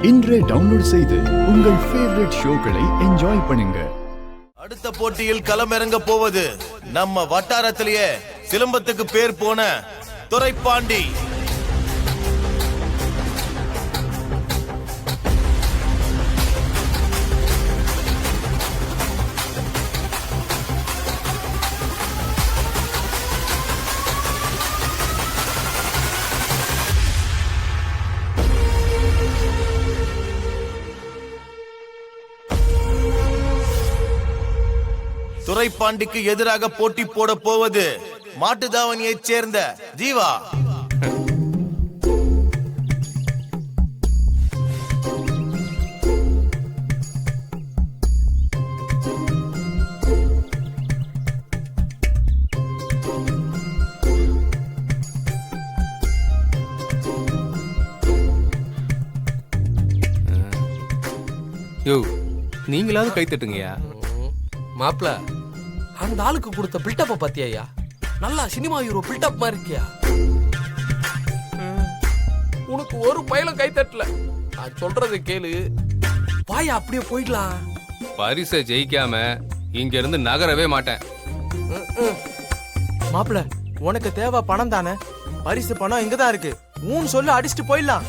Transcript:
இன்றே டவுன்லோட் செய்து உங்கள் ஃபேவரட் ஷோக்களை என்ஜாய் பண்ணுங்க. அடுத்த போட்டியில் களமிறங்க போவது நம்ம வட்டாரத்திலேயே சிலம்பத்துக்கு பேர் போன துரைப்பாண்டி. துரைப்பாண்டிக்கு எதிராக போட்டி போட போவது மாட்டுதாவணியைச் சேர்ந்த ஜீவா. யோ, நீங்களாவது கை தட்டுங்கய்யா. மாப்ள, அந்த ஆளுக்கு கொடுத்த பில்டப்ப பாத்தியா? நல்லா சினிமா ஹீரோ பில்டப் மாதிரி இருக்கியா? உனக்கு ஒரு பயிலும் கை தட்டல. நான் சொல்றதை கேளு, வாயா அப்படியே போயிடலாம். பரிசை ஜெயிக்காம இங்க இருந்து நகரவே மாட்டேன். மாப்பிள, உனக்கு தேவை பணம் தானே? பரிசு பணம் இங்கதான் இருக்கு. ஊன்னு சொல்லி அடிச்சுட்டு போயிடலாம்.